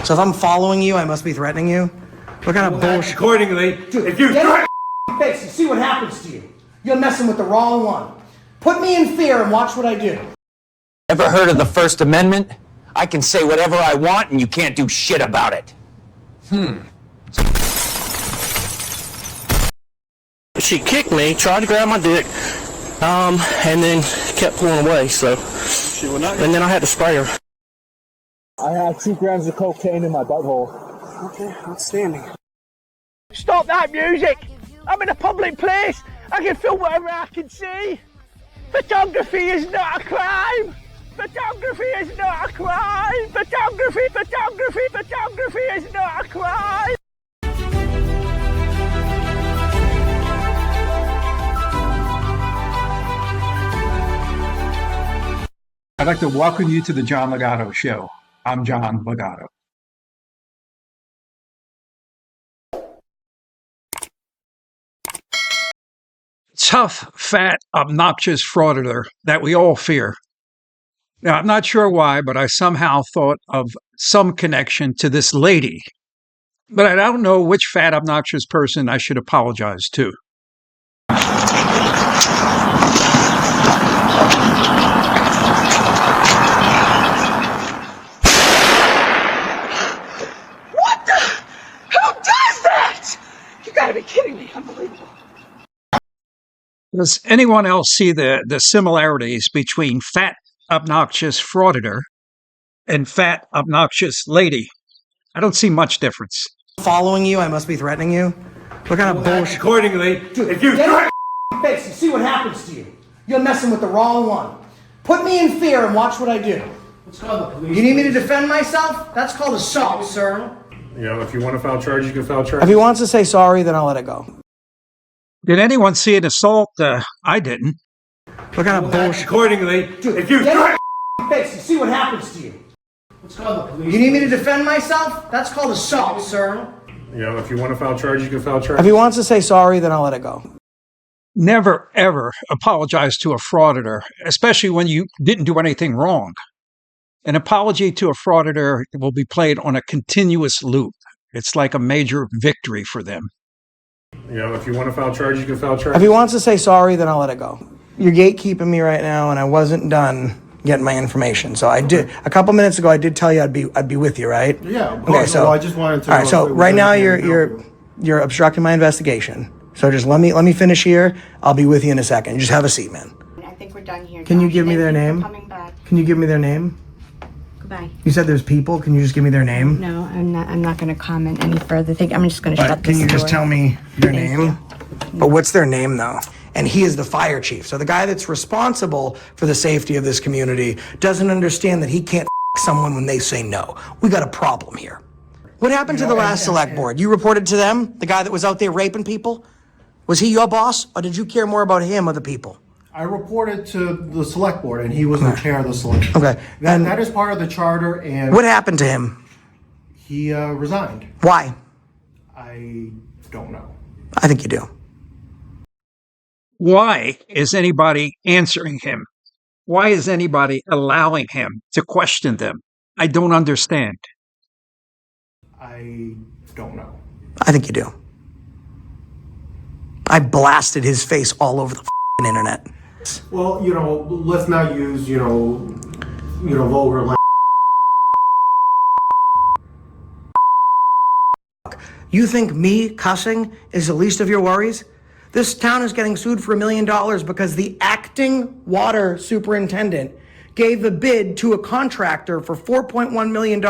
So if I'm following you, I must be threatening you? What kind of bullshit? Accordingly, if you get in face and see what happens to you. You're messing with the wrong one. Put me in fear and watch what I do. Ever heard of the First Amendment? I can say whatever I want and you can't do shit about it. She kicked me, tried to grab my dick, and then kept pulling away, so. And then I had to spray her. I have 2 grams of cocaine in my butthole. Okay, outstanding. Stop that music! I'm in a public place! I can film whatever I can see! Photography is not a crime! Photography is not a crime! Photography is not a crime! I'd like to welcome you to the John Legato Show. I'm John Legato. Tough, fat, obnoxious frauditor that we all fear. Now, I'm not sure why, but I somehow thought of some connection to this lady. But I don't know which fat, obnoxious person I should apologize to. You gotta be kidding me, unbelievable. Does anyone else see the similarities between fat, obnoxious frauditor and fat, obnoxious lady? I don't see much difference. Following you, I must be threatening you? What kind of bullshit? accordingly, if you get in face and see what happens to you. You're messing with the wrong one. Put me in fear and watch what I do. Let's call the police. You need me to defend myself? That's called assault, sir. You know, if you want to file charges, you can file charges. If he wants to say sorry, then I'll let it go. Did anyone see an assault? I didn't. What kind of bullshit? Accordingly, if you get in face and see what happens to you. Let's call the police. You need me to defend myself? That's called assault, sir. You know, if you want to file charges, you can file charges. If he wants to say sorry, then I'll let it go. Never, ever apologize to a frauditor, especially when you didn't do anything wrong. An apology to a frauditor will be played on a continuous loop. It's like a major victory for them. You know, if you want to file charges, you can file charges. If he wants to say sorry, then I'll let it go. You're gatekeeping me right now, and I wasn't done getting my information. So I did a couple minutes ago. I did tell you I'd be with you, right? Yeah. Okay. So well, I just wanted to. All right. So right now you're obstructing my investigation. So just let me finish here. I'll be with you in a second. Just have a seat, man. I think we're done here. Can you Josh. give me Thank their you for name? coming back. Can you give me their name? Goodbye. You said there's people. Can you just give me their name? No, I'm not going to comment any further. I'm just going to shut But this can you just door. tell me their Thank name? you. But what's their name though? And he is the fire chief. So the guy that's responsible for the safety of this community doesn't understand that he can't someone when they say no. We got a problem here. What happened to the last select board? You reported to them? The guy that was out there raping people? Was he your boss, or did you care more about him or the people? I reported to the select board, and he was the chair of the select board. Okay. That is part of the charter, and What happened to him? he resigned. Why? I don't know. I think you do. Why is anybody answering him? Why is anybody allowing him to question them? I don't understand. I don't know. I think you do. I blasted his face all over the internet. Well, let's not use, vulgar language. You think me cussing is the least of your worries? This town is getting sued for $1 million because the acting water superintendent gave a bid to a contractor for $4.1 million,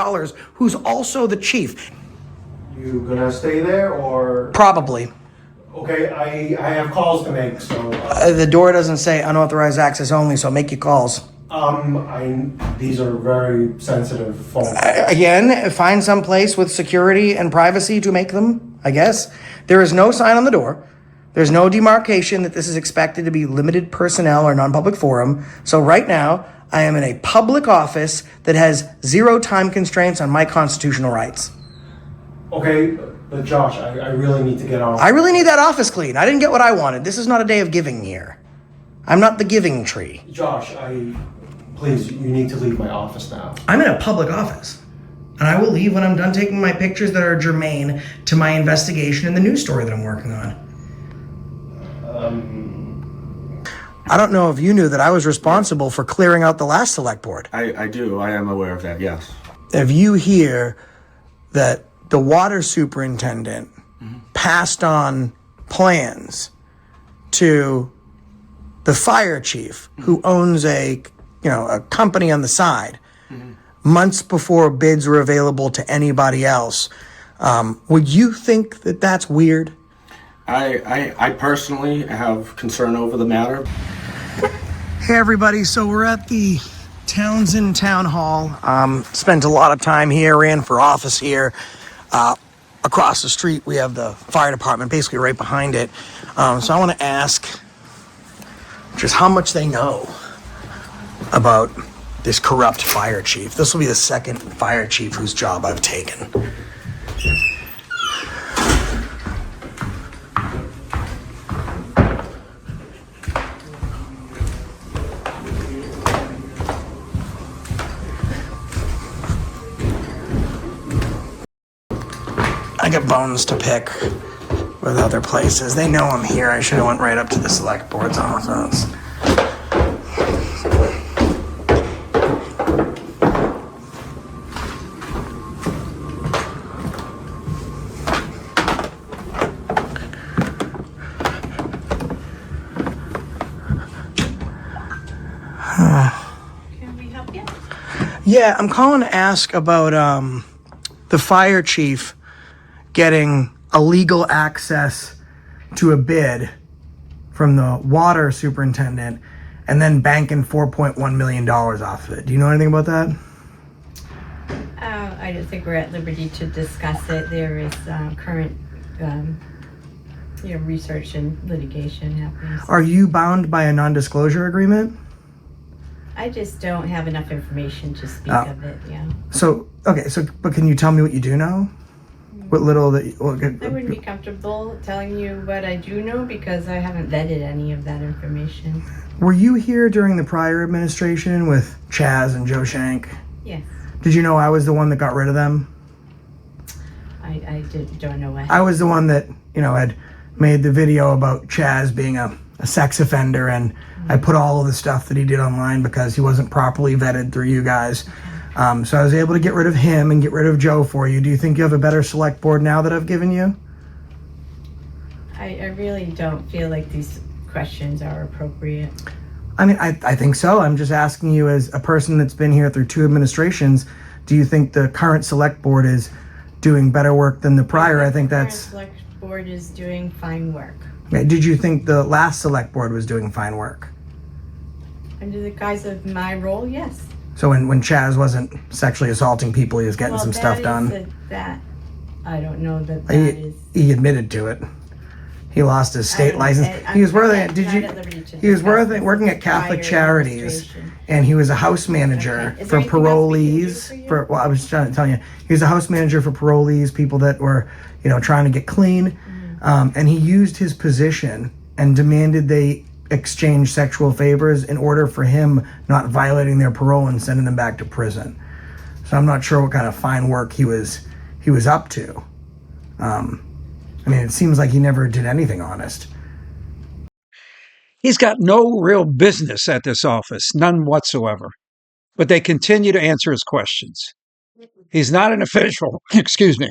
who's also the chief. You gonna stay there, or? Probably. Okay, I have calls to make, so. The door doesn't say unauthorized access only, so make your calls. These are very sensitive phones. Again, find some place with security and privacy to make them, I guess. There is no sign on the door. There's no demarcation that this is expected to be limited personnel or non-public forum. So right now, I am in a public office that has 0 time constraints on my constitutional rights. Okay, but Josh, I really need to get on. I really need that office clean. I didn't get what I wanted. This is not a day of giving here. I'm not the giving tree. Josh, please, you need to leave my office now. I'm in a public office. And I will leave when I'm done taking my pictures that are germane to my investigation and the news story that I'm working on. I don't know if you knew that I was responsible for clearing out the last select board. I do. I am aware of that, yes. If you hear that the water superintendent passed on plans to the fire chief who owns a company on the side months before bids were available to anybody else, would you think that that's weird? I personally have concern over the matter. Hey everybody, so we're at the Townsend Town Hall. Spent a lot of time here, ran for office here. Across the street we have the fire department, basically right behind it. So I want to ask just how much they know about this corrupt fire chief. This will be the second fire chief whose job I've taken. I got bones to pick with other places. They know I'm here. I should have went right up to the select board's office. Can we help you? Yeah, I'm calling to ask about the fire chief getting illegal access to a bid from the water superintendent and then banking $4.1 million off of it. Do you know anything about that? I don't think we're at liberty to discuss it. There is current research and litigation happening. Are you bound by a non-disclosure agreement? I just don't have enough information to speak of it, yeah. But can you tell me what you do know? What little that... I wouldn't be comfortable telling you what I do know because I haven't vetted any of that information. Were you here during the prior administration with Chaz and Joe Shank? Yes. Did you know I was the one that got rid of them? Don't know what. I was the one that, had made the video about Chaz being a sex offender, and I put all of the stuff that he did online because he wasn't properly vetted through you guys. So I was able to get rid of him and get rid of Joe for you. Do you think you have a better select board now that I've given you? I really don't feel like these questions are appropriate. I mean, I think so. I'm just asking you as a person that's been here through 2 administrations, do you think the current select board is doing better work than the prior? I think that's... The current select board is doing fine work. Okay. Did you think the last select board was doing fine work? Under the guise of my role, yes. So when Chaz wasn't sexually assaulting people, he was getting some stuff done? I don't know that is... He admitted to it. He lost his state license. He was working at Catholic Charities, and he was a house manager for parolees. I was trying to tell you, he was a house manager for parolees, people that were, trying to get clean. And he used his position and demanded they exchange sexual favors in order for him not violating their parole and sending them back to prison. So I'm not sure what kind of fine work he was up to. It seems like he never did anything honest. He's got no real business at this office, none whatsoever. But they continue to answer his questions. He's not an official, excuse me.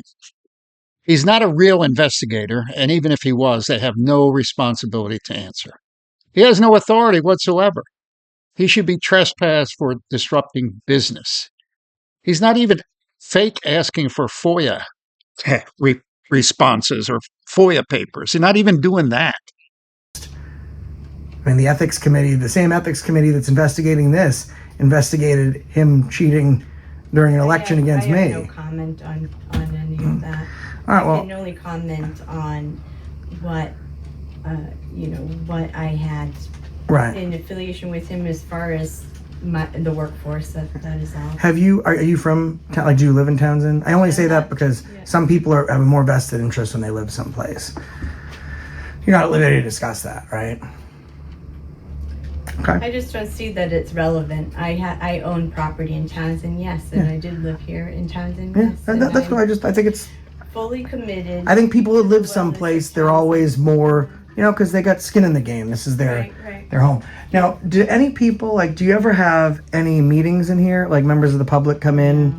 He's not a real investigator, and even if he was, they have no responsibility to answer. He has no authority whatsoever. He should be trespassed for disrupting business. He's not even fake asking for FOIA responses or FOIA papers. He's not even doing that. The ethics committee, the same ethics committee that's investigating this, investigated him cheating during an election against me. I have no comment on any of that. All right, I can only comment on what what I had in affiliation with him as far as the workforce. That is all. Are you from, do you live in Townsend? I only say that because some people have a more vested interest when they live someplace. You're not at liberty to discuss that, right? Okay. I just don't see that it's relevant. I own property in Townsend, yes, and I did live here in Townsend, Yeah, yes. and that's I'm what I think it's. fully committed. I think people who to the live wellness someplace, of they're Townsend. always more, because they got skin in the game. This is their Right. their home. Now, do any people do you ever have any meetings in here? Like members of the public come in? No.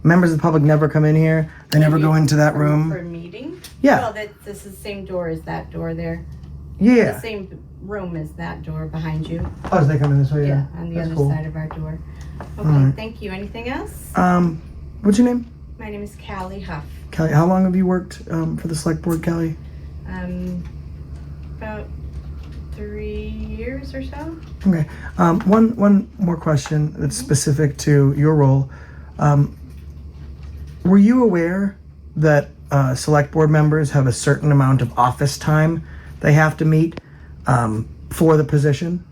Members of the public never come in here. They never go into that For a room. meeting? Yeah. Well, this is the same door as that door there. The Yeah. same room as that door behind you. Oh, so they come in this way. Yeah, on the That's other cool. side of our door. Okay, Alright. thank you. Anything else? What's your name? My name is Callie Huff. Kelly. How long have you worked for the select board, Kelly? About 3 years or so. Okay. One more question that's specific to your role. Were you aware that select board members have a certain amount of office time they have to meet for the position?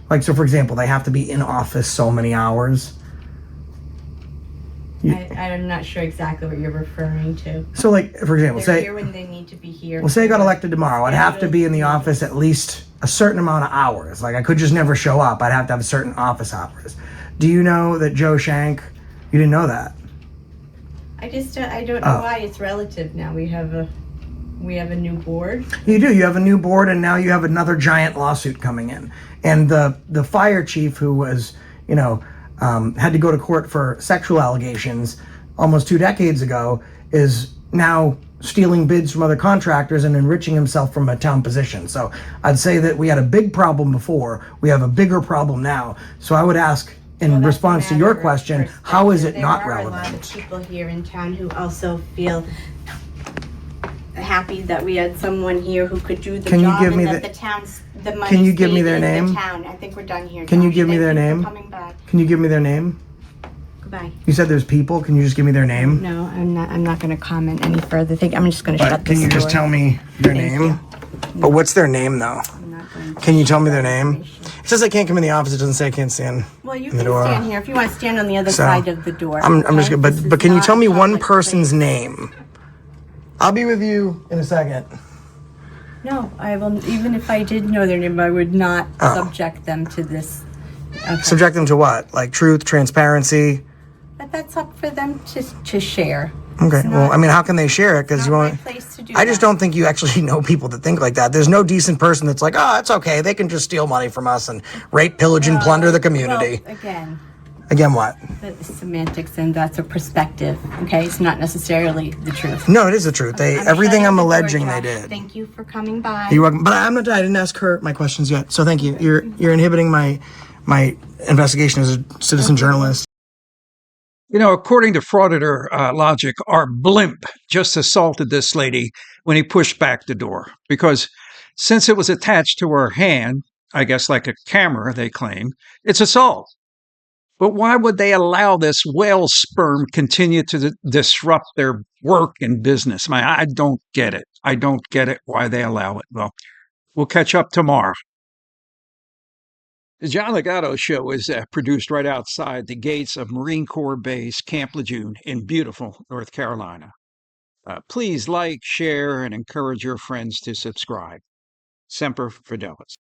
Like, so for example, they have to be in office so many hours. I'm not sure exactly what you're referring to. So like, for example, They're say, here when they need to be here. well, say I got elected tomorrow. I'd have to be in the office at least a certain amount of hours. Like I could just never show up. I'd have to have certain office hours. Do you know that Joe Shank, you didn't know that? I don't know why it's relative now. We have a new board. You do. You have a new board, and now you have another giant lawsuit coming in. And the fire chief, who was, had to go to court for sexual allegations almost 2 decades ago, is now stealing bids from other contractors and enriching himself from a town position. So I'd say that we had a big problem before. We have a bigger problem now. So I would ask, in response to your question, how is it not relevant? There are a lot of people here in town who also feel happy that we had someone here who could do the job and that the town's the money. Can you give me their stayed in name? the town. I think we're done here. Can you Josh. give me Thank their you for name? coming back. Can you give me their name? Goodbye. You said there's people. Can you just give me their name? No, I'm not going to comment any further. I'm just going to shut But this can you just door. tell me their Thank name? you. But what's their name though? I'm not going to Can you tell me their share that name? information. It says I can't come in the office. It doesn't say I can't stand Well, you in the can door. stand here if you want to stand on the other So, side of the door. I'm just okay? gonna, This but is can you not tell me a one public person's place. name? I'll be with you in a second. No, I will. Even if I did know their name, I would not Oh. subject them to this. Okay. Subject them to what? Like truth, transparency? But that's up for them to share. Okay. It's Well, not- I mean, how can they share it? Because it's you not my want. place to do I just that. don't think you actually know people that think like that. There's no decent person that's like, oh, it's okay. They can just steal money from us and rape, pillage, and plunder the community. Well, again, Again, what? that's semantics and that's a perspective. Okay, it's not necessarily the truth. No, it is the truth. They everything shutting I'm the door, alleging they Josh. did. Thank you for coming by. You're welcome. But I'm not. I didn't ask her my questions yet. So thank you. You're inhibiting my investigation as a citizen journalist. According to Frauditor logic, our blimp just assaulted this lady when he pushed back the door. Because since it was attached to her hand, I guess like a camera, they claim, it's assault. But why would they allow this whale sperm continue to disrupt their work and business? I don't get it. I don't get it why they allow it. Well, we'll catch up tomorrow. The John Legato Show is produced right outside the gates of Marine Corps Base, Camp Lejeune in beautiful North Carolina. Please like, share, and encourage your friends to subscribe. Semper Fidelis.